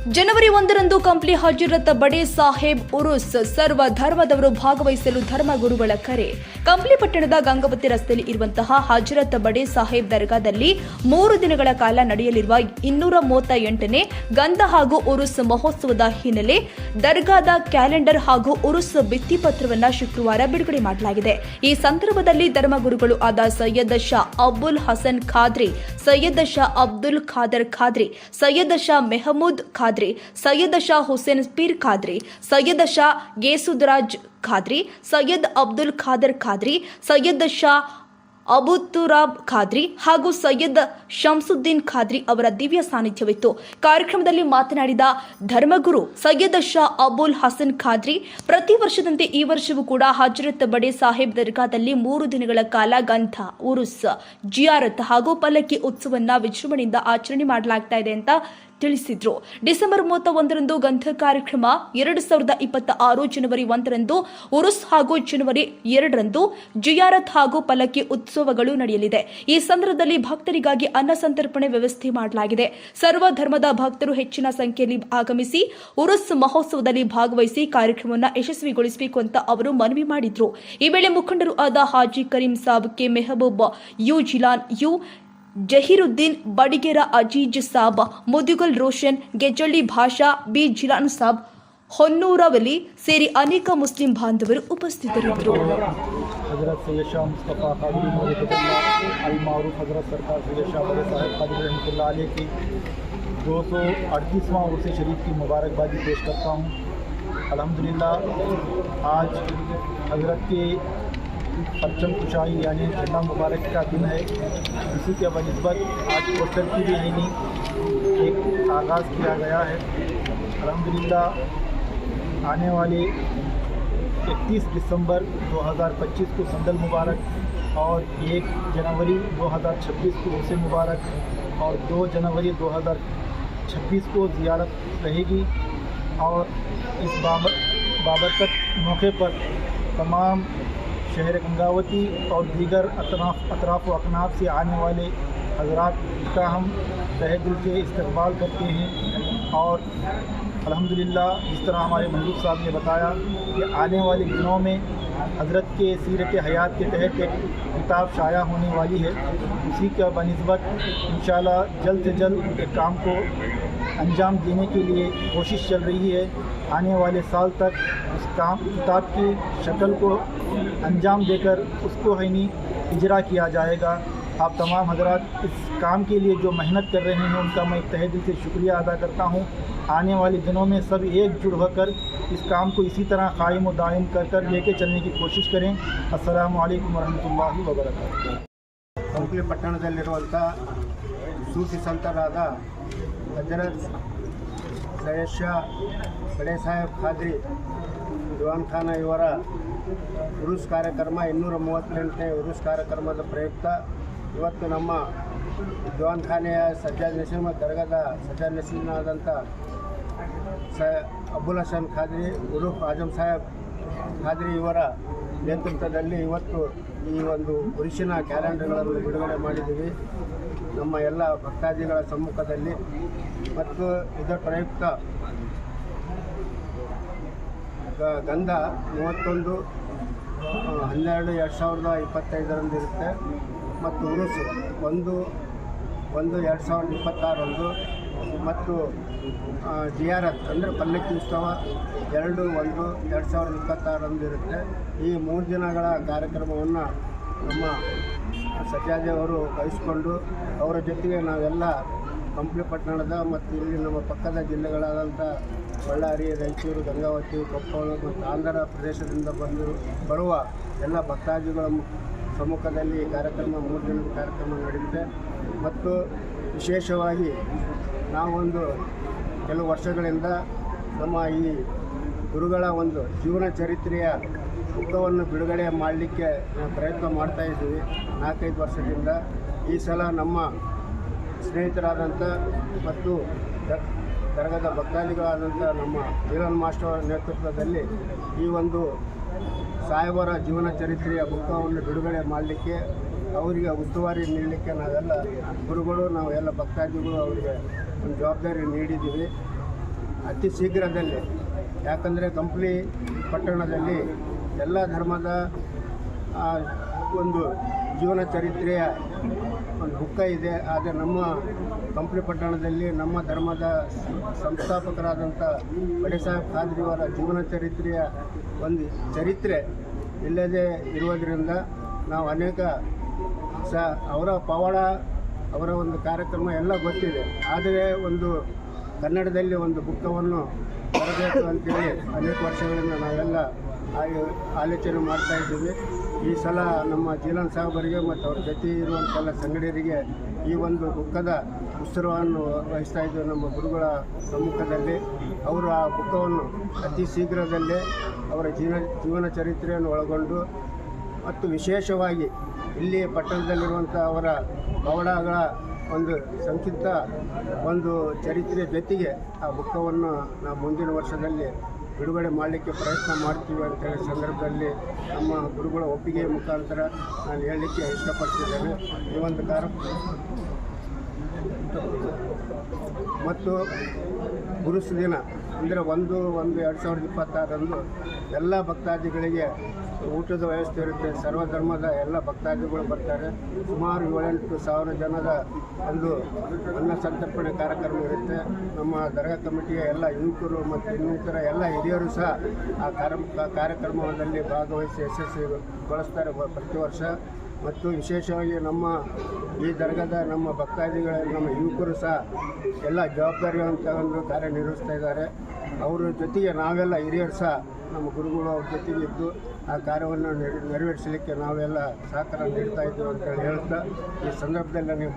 ಜನವರಿ 1ರಂದು ಕಂಪ್ಲಿ ಹಜರತ್ ಬಡೆ ಸಾಹೇಬ್ ಉರುಸ್ ಸರ್ವ ಧರ್ಮದವರು ಭಾಗವಹಿಸಲು ಧರ್ಮಗುರುಗಳ ಕರೆ. ಕಂಪ್ಲಿ ಪಟ್ಟಣದ ಗಂಗಾವತಿ ರಸ್ತೆಯಲ್ಲಿ ಇರುವಂತಹ ಹಜರತ್ ಬಡೆ ಸಾಹೇಬ್ ದರ್ಗಾದಲ್ಲಿ 3 ದಿನಗಳ ಕಾಲ ನಡೆಯಲಿರುವ 238ನೇ ಗಂಧ ಹಾಗೂ ಉರುಸ್ ಮಹೋತ್ಸವದ ಹಿನ್ನೆಲೆ ದರ್ಗಾದ ಕ್ಯಾಲೆಂಡರ್ ಹಾಗೂ ಉರುಸ್ ಭಿತ್ತಿಪತ್ರವನ್ನು ಶುಕ್ರವಾರ ಬಿಡುಗಡೆ ಮಾಡಲಾಗಿದೆ. ಈ ಸಂದರ್ಭದಲ್ಲಿ ಧರ್ಮಗುರುಗಳು ಆದ ಸೈಯದ್ ಶಾ ಅಬುಲ್ ಹಸನ್ ಖಾದ್ರಿ, ಸೈಯದ್ ಶಾ ಅಬ್ದುಲ್ ಖಾದರ್ ಖಾದ್ರಿ, ಸೈಯದ್ ಶಾ ಮೆಹಮೂದ್ ಖಾದ್ರಿ, ಸೈಯದ್ ಶಾ ಹುಸೇನ್ ಪೀರ್ ಖಾದ್ರಿ, ಸೈಯದ್ ಶಾ ಗೇಸುದರಾಜ್ ಖಾದ್ರಿ, ಸೈಯದ್ ಅಬ್ದುಲ್ ಖಾದರ್ ಖಾದ್ರಿ, ಸೈಯದ್ ಶಾ ಅಬುತುರಾಬ್ ಖಾದ್ರಿ ಹಾಗೂ ಸೈಯದ್ ಶಂಸುದ್ದೀನ್ ಖಾದ್ರಿ ಅವರ ದಿವ್ಯ ಸಾನ್ನಿಧ್ಯವಿತ್ತು. ಕಾರ್ಯಕ್ರಮದಲ್ಲಿ ಮಾತನಾಡಿದ ಧರ್ಮಗುರು ಸೈಯದ್ ಶಾ ಅಬುಲ್ ಹಸನ್ ಖಾದ್ರಿ, ಪ್ರತಿ ವರ್ಷದಂತೆ ಈ ವರ್ಷವೂ ಕೂಡ ಹಜರತ್ ಬಡೆ ಸಾಹೇಬ್ ದರ್ಗಾದಲ್ಲಿ 3 ದಿನಗಳ ಕಾಲ ಗಂಧ, ಉರುಸ್, ಜಿಯಾರತ್ ಹಾಗೂ ಪಲ್ಲಕ್ಕಿ ಉತ್ಸವವನ್ನು ವಿಜೃಂಭಣೆಯಿಂದ ಆಚರಣೆ ಮಾಡಲಾಗ್ತಾ ಇದೆ ಅಂತ ತಿಳಿಸಿದ್ರು. ಡಿಸೆಂಬರ್ 31ರಂದು ಗಂಧ ಕಾರ್ಯಕ್ರಮ, 2026 ಜನವರಿ 1ರಂದು ಉರುಸ್ ಹಾಗೂ ಜನವರಿ 2ರಂದು ಜಿಯಾರತ್ ಹಾಗೂ ಪಲ್ಲಕ್ಕಿ ಉತ್ಸವಗಳು ನಡೆಯಲಿದೆ. ಈ ಸಂದರ್ಭದಲ್ಲಿ ಭಕ್ತರಿಗಾಗಿ ಅನ್ನ ಸಂತರ್ಪಣೆ ವ್ಯವಸ್ಥೆ ಮಾಡಲಾಗಿದೆ. ಸರ್ವ ಧರ್ಮದ ಭಕ್ತರು ಹೆಚ್ಚಿನ ಸಂಖ್ಯೆಯಲ್ಲಿ ಆಗಮಿಸಿ ಉರುಸ್ ಮಹೋತ್ಸವದಲ್ಲಿ ಭಾಗವಹಿಸಿ ಕಾರ್ಯಕ್ರಮವನ್ನು ಯಶಸ್ವಿಗೊಳಿಸಬೇಕು ಅಂತ ಅವರು ಮನವಿ ಮಾಡಿದ್ರು. ಈ ವೇಳೆ ಮುಖಂಡರು ಆದ Haji Karim Sab, K Mehboob, U Jilan, U Zaheeruddin, Badiger Aziz Sab, Mudgal Roshan, Gejjalli Bhasha, B ಜಿಲಾನ್ Sab, ಹೊನ್ನೂರವಲಿ ಸೇರಿ ಅನೇಕ ಮುಸ್ಲಿಂ ಬಾಂಧವರು ಉಪಸ್ಥಿತರಿದ್ದರು. हज़रत सैयद शाह मुस्तफ़ा क़ादरी अल-मारूफ हज़रत सरकार सैयद शाह बड़े साहब क़ादरी रहमतुल्लाह अलैह की 238वां उर्स शरीफ की मुबारकबादी पेश करता हूँ। अल्हम्दुलिल्लाह आज हज़रत के परचम कुशाई यानी झंडा मुबारक का दिन है। इसी के बनिस्बत आज पोस्टर की भी एक आगाज़ किया गया है। अल्हम्दुलिल्लाह आने वाले 31 दिसंबर 2025 को संदल मुबारक और 1 जनवरी 2026 को उर्स मुबारक और 2 जनवरी 2026 को ज़ियारत रहेगी। और इस बाबरकत मौके पर तमाम शहर गंगावती और दीगर अतराफ़ व अकनाफ से आने वाले हज़रात का हम तहे दिल से इस्तक़बाल करते हैं। और अल्हम्दुलिल्लाह जिस तरह हमारे महबूब साहब ने बताया कि आने वाले दिनों में हज़रत के सीरत हयात के तहत एक किताब शाया होने वाली है। उसी का बनिस्बत इंशाअल्लाह जल्द से जल्द एक काम को अंजाम देने के लिए कोशिश चल रही है। आने वाले साल तक उस किताब की शक्ल को अंजाम देकर उसको इजरा किया जाएगा। आप तमाम हज़रात इस काम के लिए जो मेहनत कर रहे हैं उनका मैं तहे दिल से शुक्रिया अदा करता हूँ। आने वाले दिनों में सब एकजुट होकर इस काम को इसी तरह कायम व दायम कर लेके चलने की कोशिश करें। अस्सलामु अलैकुम वरहमतुल्लाहि वबरकातुहू। ಕಂಪ್ಲಿ ಪಟ್ಟಣದಲ್ಲಿರುವಂಥ ಸೂಫಿ ಸಂತರಾದ ಹಜರತ್ ಸೈಯದ್ ಶಾ ಬಡೆ ಸಾಹೇಬ್ ಖಾದ್ರಿ ದಿವಾನ್ಖಾನ ಇವರ ಉರುಸ್ ಕಾರ್ಯಕ್ರಮ 238ನೇ ಉರುಸ್ ಕಾರ್ಯಕ್ರಮದ ಪ್ರಯುಕ್ತ ಇವತ್ತು ನಮ್ಮ ದಿವಾನ್ಖಾನೆಯ ಸಜ್ಜಾದ್ ನಸೀಮ್ ದರ್ಗಾದ ಸಜ್ಜಾದ್ ನಸೀಮ್ನಾದಂಥ ಅಬುಲ್ ಹಸನ್ ಖಾದ್ರಿ ಉರುಫ್ ಆಜಮ್ ಸಾಹೇಬ್ ಖಾದ್ರಿ ಇವರ ನೇತೃತ್ವದಲ್ಲಿ ಇವತ್ತು ಈ ಒಂದು ಉರುಸಿನ ಕ್ಯಾಲೆಂಡರ್ಗಳನ್ನು ಬಿಡುಗಡೆ ಮಾಡಿದ್ದೀವಿ ನಮ್ಮ ಎಲ್ಲ ಭಕ್ತಾದಿಗಳ ಸಮ್ಮುಖದಲ್ಲಿ. ಮತ್ತು ಇದರ ಪ್ರಯುಕ್ತ ಗಂಧ 31/12/2025 ಇರುತ್ತೆ ಮತ್ತು ಉರುಸ್ 1/1/2026 ಮತ್ತು ಜಿಯಾರತ್ ಅಂದರೆ ಪಲ್ಲಕ್ಕಿ ಉತ್ಸವ 2/1/2026 ಇರುತ್ತೆ. ಈ 3 ದಿನಗಳ ಕಾರ್ಯಕ್ರಮವನ್ನು ನಮ್ಮ ಸಜ್ಜಾದಿಯವರು ವಹಿಸಿಕೊಂಡು ಅವರ ಜೊತೆಗೆ ನಾವೆಲ್ಲ ಕಂಪ್ಲಿ ಪಟ್ಟಣದ ಮತ್ತು ಇಲ್ಲಿ ನಮ್ಮ ಪಕ್ಕದ ಜಿಲ್ಲೆಗಳಾದಂಥ ಬಳ್ಳಾರಿ, ರಾಯಚೂರು, ಗಂಗಾವತಿ, ಕೊಪ್ಪಳ ಮತ್ತು ಆಂಧ್ರ ಪ್ರದೇಶದಿಂದ ಬರುವ ಎಲ್ಲ ಭಕ್ತಾದಿಗಳ ಸಮ್ಮುಖದಲ್ಲಿ ಈ ಕಾರ್ಯಕ್ರಮ 3 ದಿನದ ಕಾರ್ಯಕ್ರಮ ನಡೆಯುತ್ತೆ. ಮತ್ತು ವಿಶೇಷವಾಗಿ ನಾವೊಂದು ಕೆಲವು ವರ್ಷಗಳಿಂದ ನಮ್ಮ ಈ ಗುರುಗಳ ಒಂದು ಜೀವನ ಚರಿತ್ರೆಯ ಪುಸ್ತಕವನ್ನು ಬಿಡುಗಡೆ ಮಾಡಲಿಕ್ಕೆ ಪ್ರಯತ್ನ ಮಾಡ್ತಾಯಿದ್ದೀವಿ 4-5 ವರ್ಷದಿಂದ. ಈ ಸಲ ನಮ್ಮ ಸ್ನೇಹಿತರಾದಂಥ ಮತ್ತು ದರ್ಗಾದ ಭಕ್ತಾದಿಗಳಾದಂಥ ನಮ್ಮ ಜಿಲಾನ್ ಮಾಸ್ಟರ್ ಅವರ ನೇತೃತ್ವದಲ್ಲಿ ಈ ಒಂದು ಸಾಹೇಬರ ಜೀವನ ಚರಿತ್ರೆಯ ಪುಸ್ತಕವನ್ನು ಬಿಡುಗಡೆ ಮಾಡಲಿಕ್ಕೆ ಅವರಿಗೆ ಉಸ್ತುವಾರಿ ನೀಡಲಿಕ್ಕೆ ನಾವೆಲ್ಲ ಗುರುಗಳು, ನಾವು ಎಲ್ಲ ಭಕ್ತಾದಿಗಳು ಅವರಿಗೆ ಒಂದು ಜವಾಬ್ದಾರಿ ನೀಡಿದ್ದೀವಿ. ಅತಿ ಶೀಘ್ರದಲ್ಲಿ, ಯಾಕಂದರೆ ಕಂಪ್ಲಿ ಪಟ್ಟಣದಲ್ಲಿ ಎಲ್ಲ ಧರ್ಮದ ಒಂದು ಜೀವನ ಚರಿತ್ರೆಯ ಒಂದು ಬುಕ್ಕ ಇದೆ. ಆದರೆ ನಮ್ಮ ಕಂಪ್ಲಿ ಪಟ್ಟಣದಲ್ಲಿ ನಮ್ಮ ಧರ್ಮದ ಸಂಸ್ಥಾಪಕರಾದಂಥ ಬಡೆ ಸಾಹೇಬ್ ಖಾದ್ರಿಯವರ ಜೀವನ ಚರಿತ್ರೆಯ ಒಂದು ಚರಿತ್ರೆ ಇಲ್ಲದೆ ಇರುವುದರಿಂದ ನಾವು ಅನೇಕ ಅವರ ಪವಾಡ, ಅವರ ಒಂದು ಕಾರ್ಯಕ್ರಮ ಎಲ್ಲ ಗೊತ್ತಿದೆ. ಆದರೆ ಒಂದು ಕನ್ನಡದಲ್ಲಿ ಒಂದು ಬುಕ್ಕವನ್ನು ಬರಬೇಕು ಅಂತೇಳಿ ಅನೇಕ ವರ್ಷಗಳಿಂದ ನಾವೆಲ್ಲ ಆಲೋಚನೆ ಮಾಡ್ತಾಯಿದ್ದೀವಿ. ಈ ಸಲ ನಮ್ಮ ಜೀಲನ್ ಸಾಹೇಬರಿಗೆ ಮತ್ತು ಅವ್ರ ಜೊತೆ ಇರುವಂತೆಲ್ಲ ಸಂಗಡಿಯರಿಗೆ ಈ ಒಂದು ಬುಕ್ಕದ ಉತ್ಸವವನ್ನು ವಹಿಸ್ತಾ ಇದ್ದೇವೆ ನಮ್ಮ ಗುರುಗಳ ಸಮ್ಮುಖದಲ್ಲಿ. ಅವರು ಆ ಬುಕ್ಕವನ್ನು ಅತಿ ಶೀಘ್ರದಲ್ಲೇ ಅವರ ಜೀವನ ಚರಿತ್ರೆಯನ್ನು ಒಳಗೊಂಡು ಮತ್ತು ವಿಶೇಷವಾಗಿ ಇಲ್ಲಿ ಪಟ್ಟಣದಲ್ಲಿರುವಂಥ ಅವರ ಪವಾಡಗಳ ಒಂದು ಸಂಕ್ಷಿಪ್ತ ಒಂದು ಚರಿತ್ರೆ ಜೊತೆಗೆ ಆ ಬುಕ್ಕವನ್ನು ನಾವು ಮುಂದಿನ ವರ್ಷದಲ್ಲಿ ಬಿಡುಗಡೆ ಮಾಡಲಿಕ್ಕೆ ಪ್ರಯತ್ನ ಮಾಡ್ತೀವಿ ಅಂತೇಳಿ ಸಂದರ್ಭದಲ್ಲಿ ನಮ್ಮ ಗುರುಗಳ ಒಪ್ಪಿಗೆ ಮುಖಾಂತರ ನಾನು ಹೇಳಲಿಕ್ಕೆ ಇಷ್ಟಪಡ್ತಿದ್ದೇನೆ. ಈ ಒಂದು ಮತ್ತು ಗುರುಸು ದಿನ ಅಂದರೆ 1/1/2026 ಎಲ್ಲ ಭಕ್ತಾದಿಗಳಿಗೆ ಊಟದ ವ್ಯವಸ್ಥೆ ಇರುತ್ತೆ. ಸರ್ವಧರ್ಮದ ಎಲ್ಲ ಭಕ್ತಾದಿಗಳು ಬರ್ತಾರೆ. ಸುಮಾರು 7-8 ಸಾವಿರ ಜನದ ಒಂದು ಅನ್ನ ಸಂತರ್ಪಣೆ ಕಾರ್ಯಕ್ರಮ ಇರುತ್ತೆ. ನಮ್ಮ ದರ್ಗಾ ಕಮಿಟಿಯ ಎಲ್ಲ ಯುವಕರು ಮತ್ತು ಇನ್ನಿತರ ಎಲ್ಲ ಹಿರಿಯರು ಸಹ ಆ ಕಾರ್ಯಕ್ರಮದಲ್ಲಿ ಭಾಗವಹಿಸಿ ಯಶಸ್ವಿಗೊಳಿಸ್ತಾರೆ ಪ್ರತಿ ವರ್ಷ. ಮತ್ತು ವಿಶೇಷವಾಗಿ ನಮ್ಮ ಈ ದರ್ಗಾದ ನಮ್ಮ ಭಕ್ತಾದಿಗಳ ನಮ್ಮ ಯುವಕರು ಸಹ ಎಲ್ಲ ಜವಾಬ್ದಾರಿಯುವಂಥ ಒಂದು ಕಾರ್ಯನಿರ್ವಹಿಸ್ತಾ ಇದ್ದಾರೆ. ಅವರ ಜೊತೆಗೆ ನಾವೆಲ್ಲ ಹಿರಿಯರು ಸಹ ನಮ್ಮ ಗುರುಗಳು ಅವ್ರ ಜೊತೆಗೆ ಇದ್ದು ಆ ಕಾರ್ಯವನ್ನು ನೆರವೇರಿಸಲಿಕ್ಕೆ ನಾವೆಲ್ಲ ಸಹಕಾರ ನೀಡ್ತಾ ಇದ್ದೀವಿ ಅಂತೇಳಿ ಹೇಳ್ತಾ ಈ ಸಂದರ್ಭದಲ್ಲಿ ನೀವು